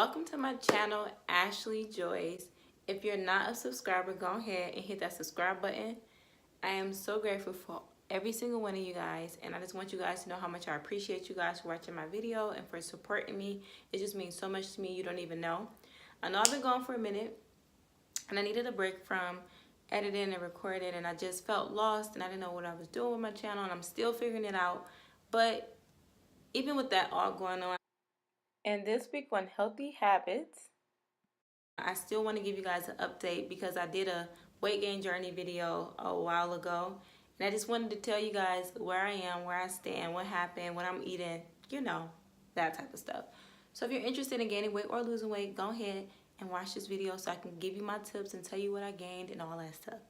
Welcome to my channel, Ashley Joyce. If you're not a subscriber, go ahead and hit that subscribe button. I am so grateful for every single one of you guys, and I just want you guys to know how much I appreciate you guys for watching my video and for supporting me. It just means so much to me, you don't even know. I know I've been gone for a minute, and I needed a break from editing and recording, and I just felt lost, and I didn't know what I was doing with my channel, and I'm still figuring it out. But even with that all going on, and this week on Healthy Habits, I still want to give you guys an update because I did a weight gain journey video a while ago, and I just wanted to tell you guys where I am, where I stand, what happened, what I'm eating, you know, that type of stuff. So if you're interested in gaining weight or losing weight, go ahead and watch this video so I can give you my tips and tell you what I gained and all that stuff.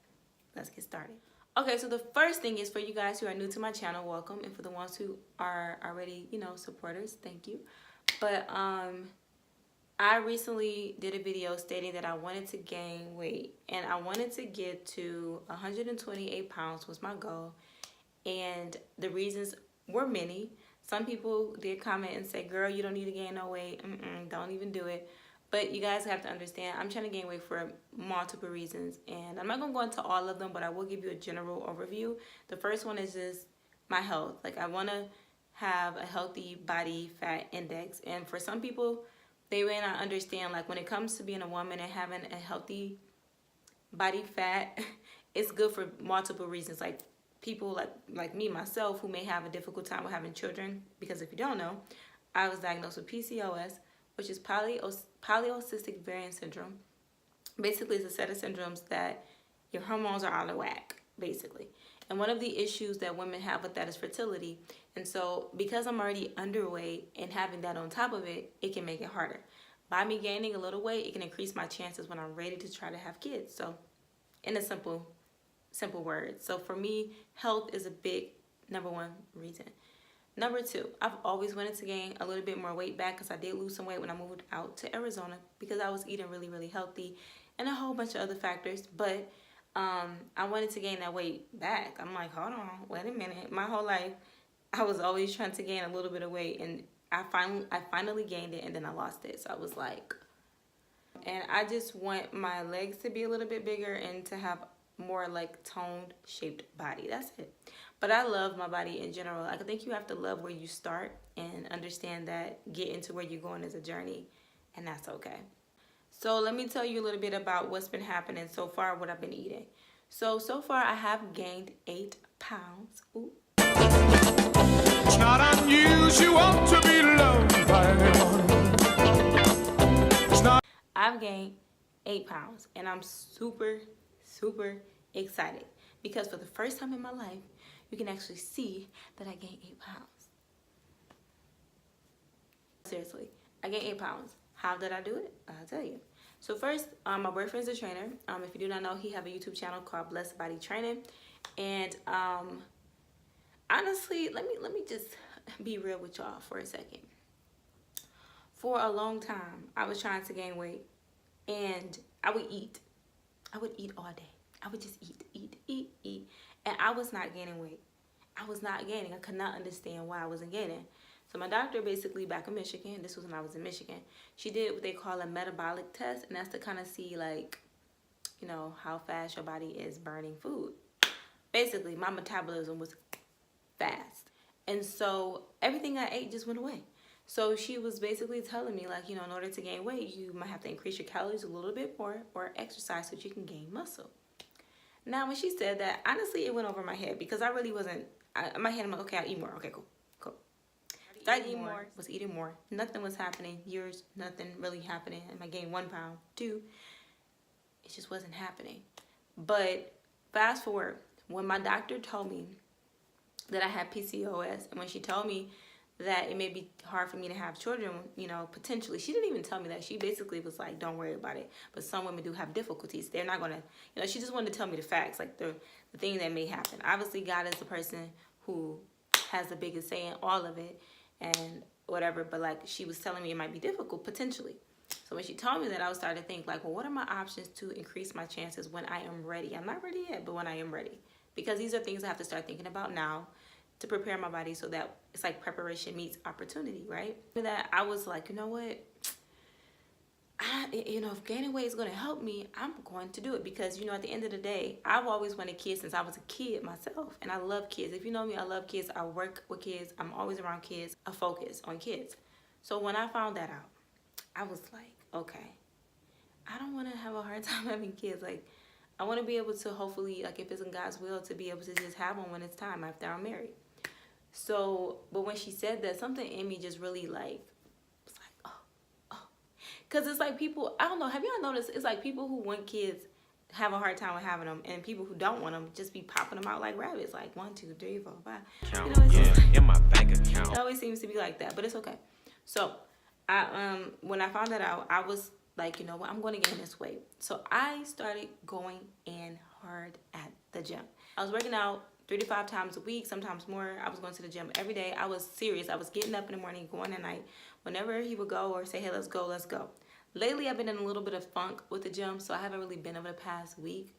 Let's get started. Okay, so the first thing is for you guys who are new to my channel, welcome, and for the ones who are already, supporters, thank you. But I recently did a video stating that I wanted to gain weight, and I wanted to get to 128 pounds was my goal, and the reasons were many. Some people did comment and say, girl, you don't need to gain no weight, don't even do it. But you guys have to understand, I'm trying to gain weight for multiple reasons, and I'm not going to go into all of them, but I will give you a general overview. The first one is just my health. Like, I want to have a healthy body fat index, and for some people, they may not understand, like, when it comes to being a woman and having a healthy body fat, it's good for multiple reasons. Like, people like me, myself, who may have a difficult time with having children, because if you don't know, I was diagnosed with PCOS, which is polycystic ovarian syndrome. Basically, it's a set of syndromes that your hormones are out of whack, basically. And one of the issues that women have with that is fertility. And so because I'm already underweight and having that on top of it, it can make it harder. By me gaining a little weight, it can increase my chances when I'm ready to try to have kids. So in a simple words. So for me, health is a big number one reason. Number two, I've always wanted to gain a little bit more weight back because I did lose some weight when I moved out to Arizona because I was eating really, really healthy and a whole bunch of other factors. But I wanted to gain that weight back. I'm like, hold on, wait a minute. My whole life, I was always trying to gain a little bit of weight, and I finally gained it, and then I lost it. So I was like, and I just want my legs to be a little bit bigger and to have more like toned shaped body. That's it. But I love my body in general. I think you have to love where you start and understand that getting to where you're going is a journey, and that's okay. So let me tell you a little bit about what's been happening so far, what I've been eating. So far I have gained 8 pounds. Ooh. It's not unusual to be loved by anyone. It's not. I've gained 8 pounds, and I'm super, super excited because for the first time in my life, you can actually see that I gained 8 pounds. Seriously, I gained 8 pounds. How did I do it? I'll tell you. So first, my boyfriend's a trainer. If you do not know, he have a YouTube channel called Blessed Body Training. And honestly, let me just be real with y'all for a second. For a long time, I was trying to gain weight, and I would eat. I would eat all day. I would just eat. And I was not gaining weight. I was not gaining. I could not understand why I wasn't gaining. So my doctor basically back in Michigan, this was when I was in Michigan, she did what they call a metabolic test, and that's to kind of see, like, how fast your body is burning food. Basically, my metabolism was fast. And so everything I ate just went away. So she was basically telling me, like, in order to gain weight, you might have to increase your calories a little bit more or exercise so that you can gain muscle. Now, when she said that, honestly, it went over my head because I really wasn't, in my head, I'm like, okay, I'll eat more. Okay, cool. Started eating more, was eating more. Nothing was happening. Years, nothing really happening. And I gained 1 pound. 2, it just wasn't happening. But fast forward, when my doctor told me that I had PCOS, and when she told me that it may be hard for me to have children, potentially, she didn't even tell me that. She basically was like, don't worry about it. But some women do have difficulties. They're not going to, she just wanted to tell me the facts, like the thing that may happen. Obviously, God is the person who has the biggest say in all of it and whatever, but like she was telling me it might be difficult potentially. So when she told me that, I was starting to think like, well, what are my options to increase my chances when I am ready? I'm not ready yet, but when I am ready, because these are things I have to start thinking about now to prepare my body so that it's like preparation meets opportunity, right? For that, I was like, you know what? if gaining weight is going to help me, I'm going to do it because, at the end of the day, I've always wanted kids since I was a kid myself. And I love kids. If you know me, I love kids. I work with kids. I'm always around kids. I focus on kids. So when I found that out, I was like, okay, I don't want to have a hard time having kids. Like, I want to be able to hopefully, like, if it's in God's will, to be able to just have one when it's time after I'm married. So, but when she said that, something in me just really like, was like, oh. Because it's like people, I don't know, have y'all noticed, it's like people who want kids have a hard time with having them, and people who don't want them just be popping them out like rabbits, like 1, 2, 3, 4, 5. It's just like, in my bank account. it always seems to be like that, but it's okay. So, when I found that out, I was like, you know what, I'm going to gain this weight. So I started going in hard at the gym. I was working out 3 to 5 times a week, sometimes more. I was going to the gym every day. I was serious. I was getting up in the morning, going at night. Whenever he would go or say, hey, let's go, let's go. Lately, I've been in a little bit of funk with the gym, so I haven't really been over the past week.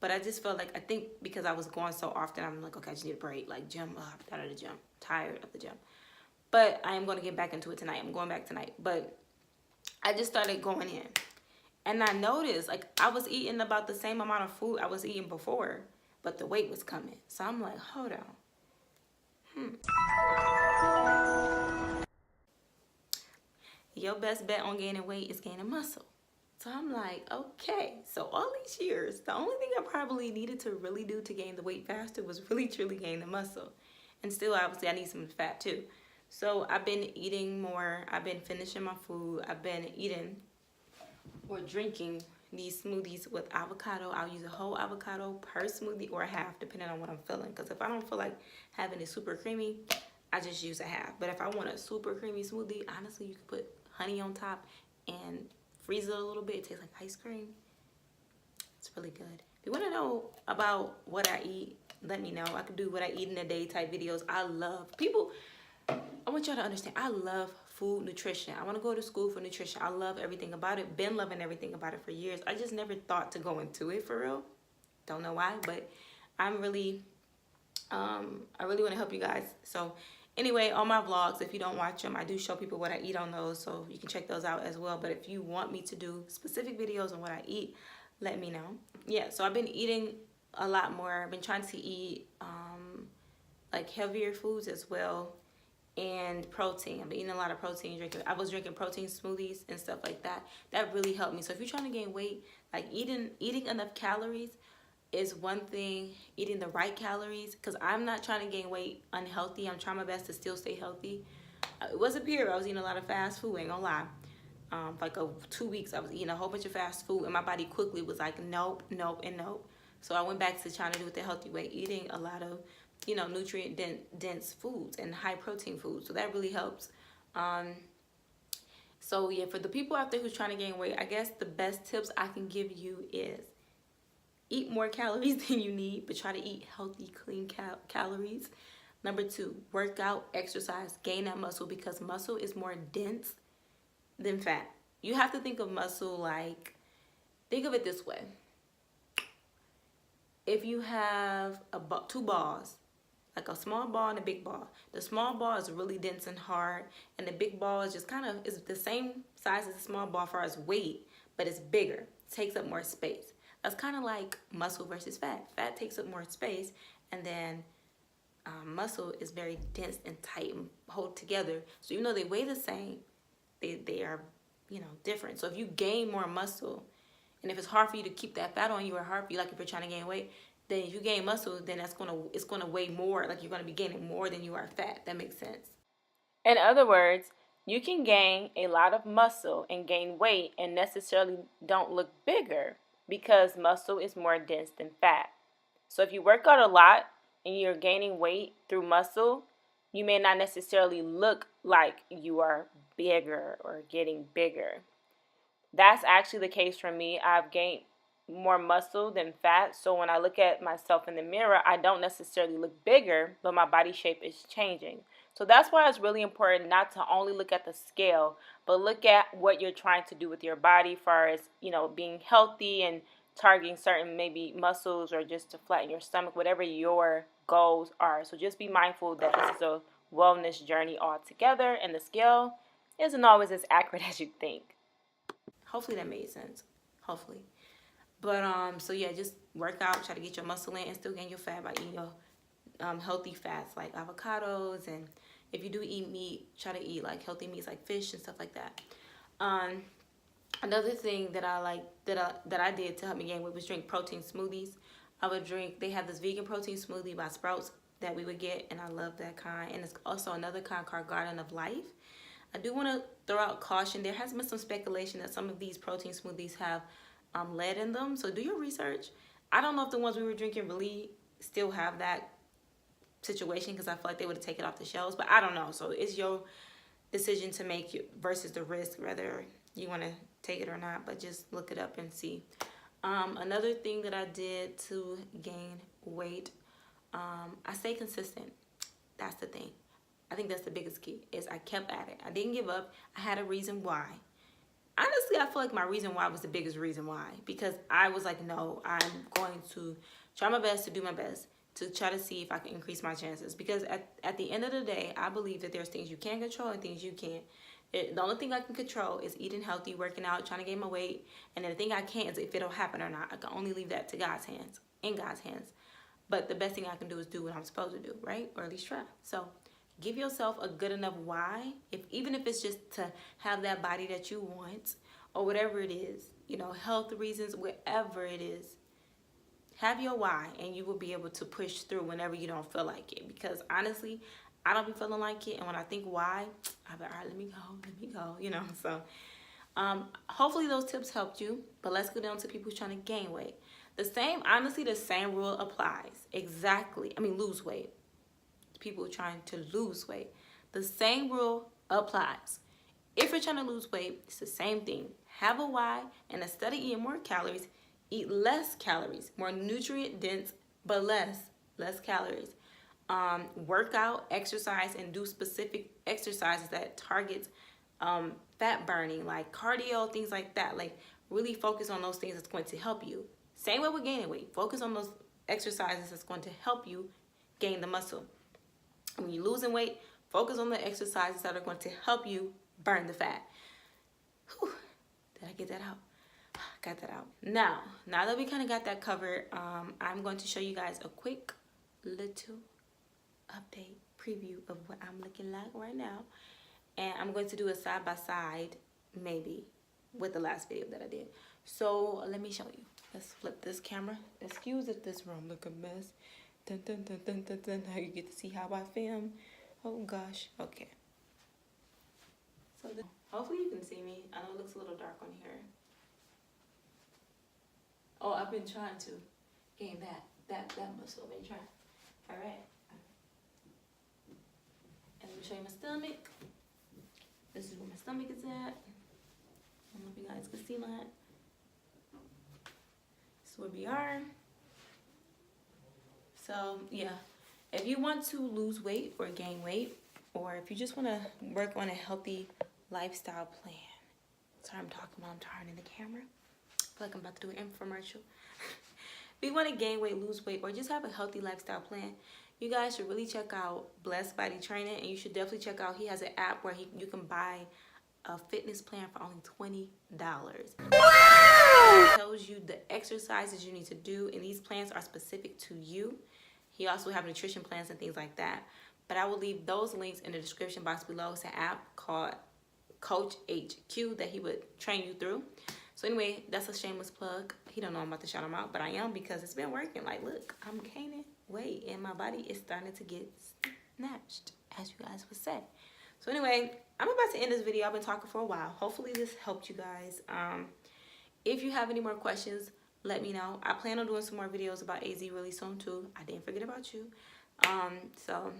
But I just felt like, I think because I was going so often, I'm like, okay, I just need a break. Like, gym, out of the gym. Tired of the gym. But I am going to get back into it tonight. I'm going back tonight. But I just started going in. And I noticed, like, I was eating about the same amount of food I was eating before, but the weight was coming. So I'm like, hold on. Your best bet on gaining weight is gaining muscle. So I'm like, okay. So all these years, the only thing I probably needed to really do to gain the weight faster was really truly gain the muscle. And still, obviously, I need some fat too. So I've been eating more. I've been finishing my food. I've been eating or drinking these smoothies with avocado. I'll use a whole avocado per smoothie or a half, depending on what I'm feeling. Because if I don't feel like having it super creamy, I just use a half. But if I want a super creamy smoothie, honestly, you can put honey on top and freeze it a little bit. It tastes like ice cream. It's really good. If you want to know about what I eat, let me know. I could do what I eat in a day type videos. I want y'all to understand, I love food nutrition. I want to go to school for nutrition. I love everything about it. Been loving everything about it for years. I just never thought to go into it for real. Don't know why, but I'm really, I really want to help you guys. So anyway, on my vlogs, if you don't watch them, I do show people what I eat on those, so you can check those out as well. But if you want me to do specific videos on what I eat, let me know. Yeah, so I've been eating a lot more. I've been trying to eat like heavier foods as well, and protein. I've been eating a lot of protein. I was drinking protein smoothies and stuff like that. That really helped me. So if you're trying to gain weight, like eating enough calories is one thing. Eating the right calories, because I'm not trying to gain weight unhealthy. I'm trying my best to still stay healthy. It was a period I was eating a lot of fast food, ain't gonna lie. Like 2 weeks I was eating a whole bunch of fast food, and my body quickly was like nope, nope, and nope. So I went back to trying to do it the healthy way, eating a lot of nutrient dense foods and high protein foods. So that really helps. So yeah, for the people out there who's trying to gain weight, I guess the best tips I can give you is eat more calories than you need, but try to eat healthy, clean calories. Number 2, work out, exercise, gain that muscle, because muscle is more dense than fat. You have to think of muscle like, think of it this way. If you have 2 balls, like a small ball and a big ball, the small ball is really dense and hard, and the big ball is just is the same size as the small ball as far as weight, but it's bigger, takes up more space. That's kind of like muscle versus fat. Fat takes up more space, and then muscle is very dense and tight and hold together. So even though they weigh the same, they are different. So if you gain more muscle, and if it's hard for you to keep that fat on you, or hard for you, like if you're trying to gain weight, then if you gain muscle, then it's gonna weigh more. Like you're gonna be gaining more than you are fat. That makes sense. In other words, you can gain a lot of muscle and gain weight and necessarily don't look bigger, because muscle is more dense than fat. So if you work out a lot and you're gaining weight through muscle, you may not necessarily look like you are bigger or getting bigger. That's actually the case for me. I've gained more muscle than fat, so when I look at myself in the mirror, I don't necessarily look bigger, but my body shape is changing. So that's why it's really important not to only look at the scale, but look at what you're trying to do with your body, as far as being healthy and targeting certain maybe muscles, or just to flatten your stomach, whatever your goals are. So just be mindful that this is a wellness journey altogether, and the scale isn't always as accurate as you think. Hopefully that made sense. Hopefully. But so yeah, just work out, try to get your muscle in and still gain your fat by eating your healthy fats like avocados, and if you do eat meat, try to eat like healthy meats like fish and stuff like that. Another thing that I did to help me gain weight was drink protein smoothies. I would drink. They have this vegan protein smoothie by Sprouts that we would get, and I love that kind. And it's also another kind called Garden of Life. I do want to throw out caution. There has been some speculation that some of these protein smoothies have lead in them, so do your research. I don't know if the ones we were drinking really still have that situation, because I feel like they would have taken it off the shelves, but I don't know. So it's your decision to make versus the risk, whether you want to take it or not, but just look it up and see. Another thing that I did to gain weight, I stay consistent. That's the thing. I think that's the biggest key, is I kept at it. I didn't give up. I had a reason why. Honestly, I feel like my reason why was the biggest reason why, because I was like, no, I'm going to try my best to do my best to try to see if I can increase my chances, because at the end of the day, I believe that there's things you can control and things you can't. The only thing I can control is eating healthy, working out, trying to gain my weight, and then the thing I can't is if it'll happen or not. I can only leave that to God's hands, in God's hands. But the best thing I can do is do what I'm supposed to do, right? Or at least try. So give yourself a good enough why, even if it's just to have that body that you want, or whatever it is, health reasons, whatever it is. Have your why, and you will be able to push through whenever you don't feel like it. Because honestly, I don't be feeling like it, and when I think why, I'm like, all right, let me go, So hopefully those tips helped you, but let's go down to people trying to gain weight. Honestly, the same rule applies. Exactly. Lose weight. People trying to lose weight. The same rule applies. If you're trying to lose weight, it's the same thing. Have a why, and instead of eating more calories, eat less calories, more nutrient dense, but less calories. Work out, exercise, and do specific exercises that target fat burning, like cardio, things like that. Like, really focus on those things that's going to help you. Same way with gaining weight. Focus on those exercises that's going to help you gain the muscle. When you're losing weight, focus on the exercises that are going to help you burn the fat. Whew. Did I get that out? Got that out. Now that we kind of got that covered, I'm going to show you guys a quick little update preview of what I'm looking like right now, and I'm going to do a side-by-side maybe with the last video that I did. So let me show you. Let's flip this camera. Excuse if this room look a mess. Dun, dun, dun, dun, dun, dun. Now you get to see how I film. Oh gosh. Okay, so hopefully you can see me. I know it looks a little dark on here. Oh, I've been trying to gain that muscle. I've been trying. All right. And let me show you my stomach. This is where my stomach is at. I don't know if you guys can see that. This is where we are. So yeah, if you want to lose weight or gain weight, or if you just want to work on a healthy lifestyle plan. Sorry, I'm talking while I'm turning the camera. I feel like I'm about to do an infomercial. If you want to gain weight, lose weight, or just have a healthy lifestyle plan, you guys should really check out Blessed Body Training, and you should definitely check out, he has an app where you can buy a fitness plan for only $20. It tells you the exercises you need to do, and these plans are specific to you. He also have nutrition plans and things like that. But I will leave those links in the description box below. It's an app called Coach HQ that he would train you through. So anyway, that's a shameless plug. He don't know I'm about to shout him out, but I am, because it's been working. Like, look, I'm gaining weight and my body is starting to get snatched, as you guys would say. So anyway, I'm about to end this video. I've been talking for a while. Hopefully this helped you guys. If you have any more questions, let me know. I plan on doing some more videos about AZ really soon too. I didn't forget about you. So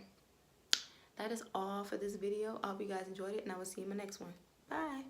that is all for this video. I hope you guys enjoyed it, and I will see you in my next one. Bye.